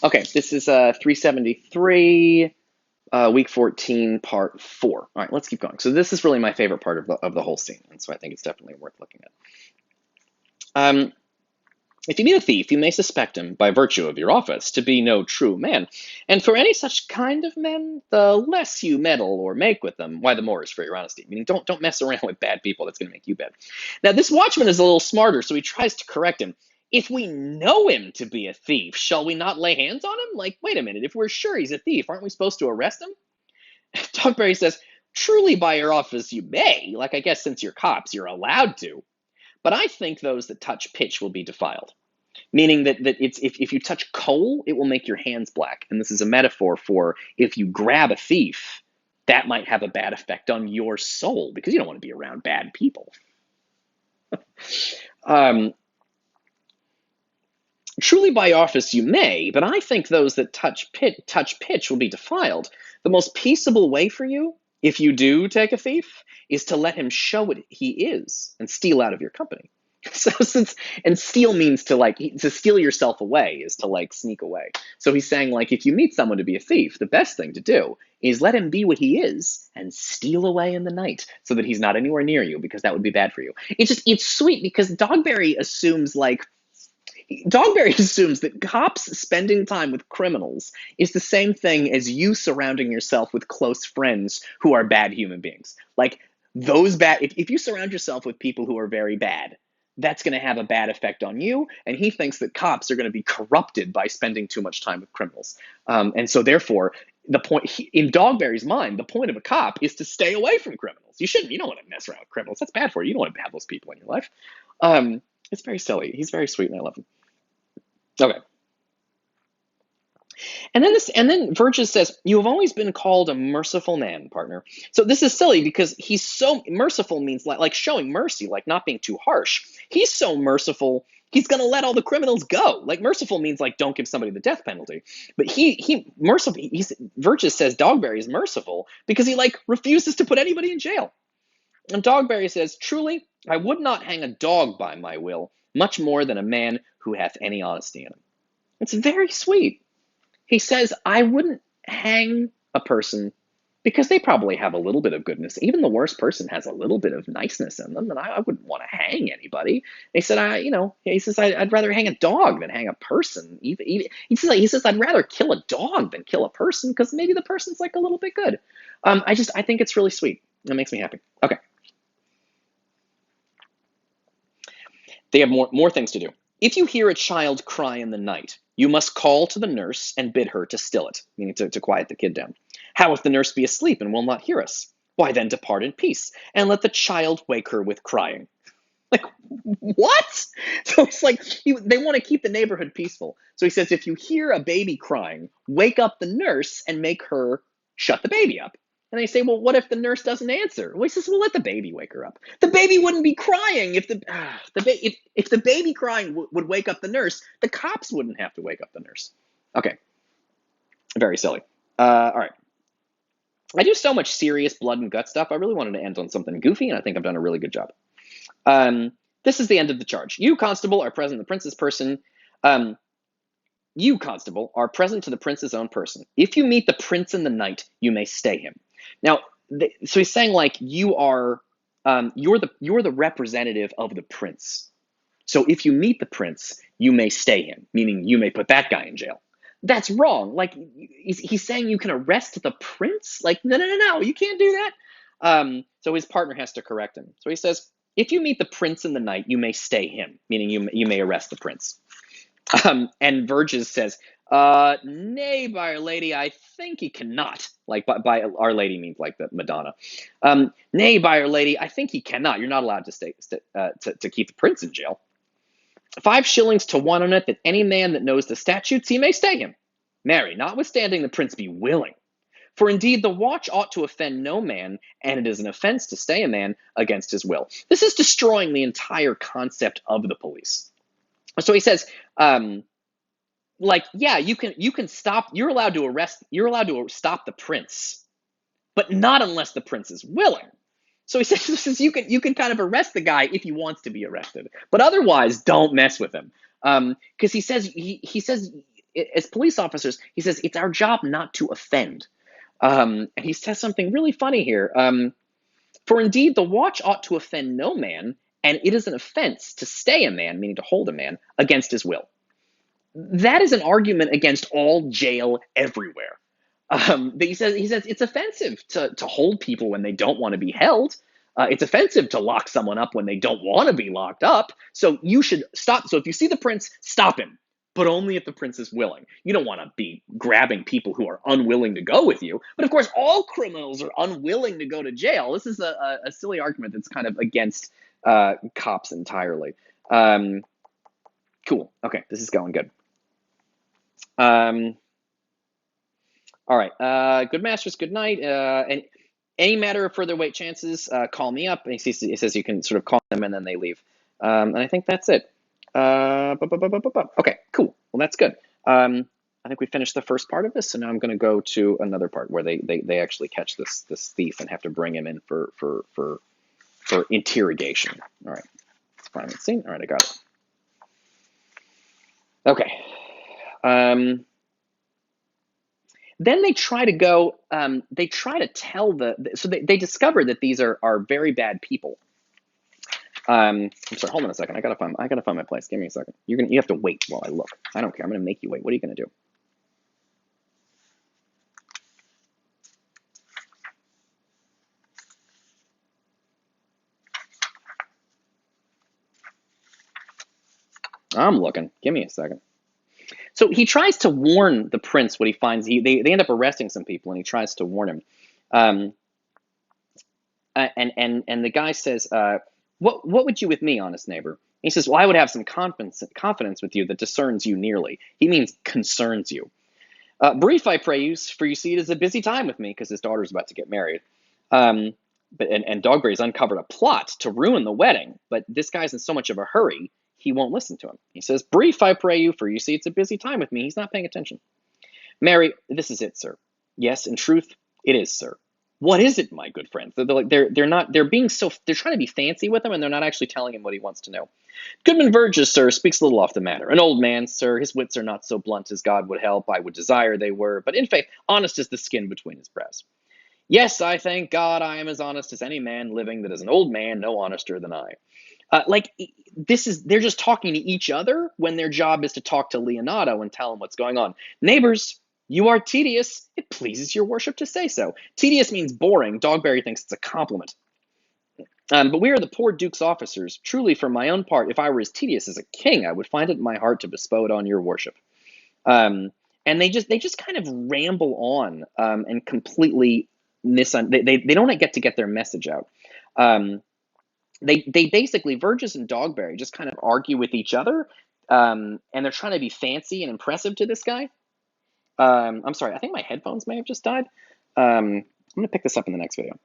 Okay, this is 373, week 14, part 4. All right, let's keep going. So this is really my favorite part of the whole scene, and so I think it's definitely worth looking at. If you meet a thief, you may suspect him, by virtue of your office, to be no true man. And for any such kind of men, the less you meddle or make with them, why the more is for your honesty. Meaning, don't mess around with bad people. That's going to make you bad. Now, this watchman is a little smarter, so he tries to correct him. If we know him to be a thief, shall we not lay hands on him? Like, wait a minute, if we're sure he's a thief, aren't we supposed to arrest him? Dogberry says, truly by your office you may. Like, I guess since you're cops, you're allowed to. But I think those that touch pitch will be defiled. Meaning that it's if you touch coal, it will make your hands black. And this is a metaphor for if you grab a thief, that might have a bad effect on your soul because you don't want to be around bad people. um, Truly by office you may, but I think those that touch pitch will be defiled. The most peaceable way for you, if you do take a thief, is to let him show what he is and steal out of your company. So and steal means to steal yourself away is to sneak away. So he's saying if you meet someone to be a thief, the best thing to do is let him be what he is and steal away in the night so that he's not anywhere near you because that would be bad for you. It's sweet because Dogberry assumes that cops spending time with criminals is the same thing as you surrounding yourself with close friends who are bad human beings. If you surround yourself with people who are very bad, that's going to have a bad effect on you. And he thinks that cops are going to be corrupted by spending too much time with criminals. And so therefore, in Dogberry's mind, the point of a cop is to stay away from criminals. You don't want to mess around with criminals. That's bad for you. You don't want to have those people in your life. It's very silly. He's very sweet and I love him. Okay. And then Verges says, you have always been called a merciful man, partner. So this is silly because he's so merciful means like showing mercy, like not being too harsh. He's so merciful, he's going to let all the criminals go. Like merciful means don't give somebody the death penalty. But Verges says Dogberry is merciful because he refuses to put anybody in jail. And Dogberry says, truly, I would not hang a dog by my will, much more than a man who hath any honesty in him. It's very sweet. He says, I wouldn't hang a person because they probably have a little bit of goodness. Even the worst person has a little bit of niceness in them, and I wouldn't want to hang anybody. He said, I'd rather hang a dog than hang a person. He says, I'd rather kill a dog than kill a person because maybe the person's a little bit good. I think it's really sweet. It makes me happy. Okay. They have more things to do. If you hear a child cry in the night, you must call to the nurse and bid her to still it, meaning to quiet the kid down. How if the nurse be asleep and will not hear us? Why then depart in peace, and let the child wake her with crying. What? So it's they want to keep the neighborhood peaceful. So he says, if you hear a baby crying, wake up the nurse and make her shut the baby up. And they say, well, what if the nurse doesn't answer? Well, he says, well, let the baby wake her up. The baby wouldn't be crying if if the baby crying would wake up the nurse. The cops wouldn't have to wake up the nurse. Okay, very silly. All right. I do so much serious blood and gut stuff. I really wanted to end on something goofy, and I think I've done a really good job. This is the end of the charge. You, constable, are present the prince's person. You, constable, are present to the prince's own person. If you meet the prince in the night, you may stay him. Now, so he's saying you are, you're the representative of the prince. So if you meet the prince, you may stay him, meaning you may put that guy in jail. That's wrong. He's saying you can arrest the prince. No, you can't do that. So his partner has to correct him. So he says, if you meet the prince in the night, you may stay him, meaning you may arrest the prince. And Verges says, nay, by Our Lady, I think he cannot. By Our Lady means the Madonna. Nay, by Our Lady, I think he cannot. You're not allowed to keep the prince in jail. 5 shillings to 1 on it, that any man that knows the statutes, he may stay him. Marry, notwithstanding the prince be willing. For indeed the watch ought to offend no man, and it is an offense to stay a man against his will. This is destroying the entire concept of the police. So he says, yeah, you can stop. You're allowed to stop the prince, but not unless the prince is willing. So he says you can kind of arrest the guy if he wants to be arrested, but otherwise don't mess with him. Because he says as police officers, he says it's our job not to offend. And he says something really funny here. For indeed, the watch ought to offend no man, and it is an offense to stay a man, meaning to hold a man, against his will. That is an argument against all jail everywhere. But he says it's offensive to hold people when they don't want to be held. It's offensive to lock someone up when they don't want to be locked up. So you should stop. So if you see the prince, stop him, but only if the prince is willing. You don't want to be grabbing people who are unwilling to go with you. But of course, all criminals are unwilling to go to jail. This is a silly argument that's kind of against cops entirely. Cool. Okay, this is going good. All right. Good masters, good night. And any matter of further wait chances, call me up. And he says you can sort of call them and then they leave. And I think that's it. Okay, cool. Well, that's good. I think we finished the first part of this, so now I'm going to go to another part where they actually catch this thief and have to bring him in for interrogation. All right. Let's find the scene. All right, I got it. Okay. Then they try to go, they try to tell so they discover that these are very bad people. I'm sorry, hold on a second. I gotta find my place. Give me a second. You have to wait while I look. I don't care. I'm gonna make you wait. What are you gonna do? I'm looking. Give me a second. So he tries to warn the prince what he finds. They end up arresting some people, and he tries to warn him. And the guy says, "What would you with me, honest neighbor?" And he says, "Well, I would have some confidence with you that discerns you nearly." He means concerns you. Brief, I pray you, for you see it is a busy time with me, because his daughter's about to get married. And Dogberry's uncovered a plot to ruin the wedding, but this guy's in so much of a hurry, he won't listen to him. He says, "Brief, I pray you, for you see it's a busy time with me." He's not paying attention. "Mary, this is it, sir." "Yes, in truth, it is, sir." "What is it, my good friends?" They're being so, they're trying to be fancy with him, and they're not actually telling him what he wants to know. "Goodman Burgess, sir, speaks a little off the matter. An old man, sir, his wits are not so blunt as God would help. I would desire they were, but in faith, honest as the skin between his brows. Yes, I thank God I am as honest as any man living that is an old man, no honester than I." They're just talking to each other when their job is to talk to Leonato and tell him what's going on. "Neighbors, you are tedious. It pleases your worship to say so." Tedious means boring. Dogberry thinks it's a compliment. "But we are the poor duke's officers. Truly, for my own part, if I were as tedious as a king, I would find it in my heart to bestow it on your worship." And they just kind of ramble on, and completely they don't get their message out. They basically, Verges and Dogberry just kind of argue with each other, and they're trying to be fancy and impressive to this guy. I'm sorry, I think my headphones may have just died. I'm gonna pick this up in the next video.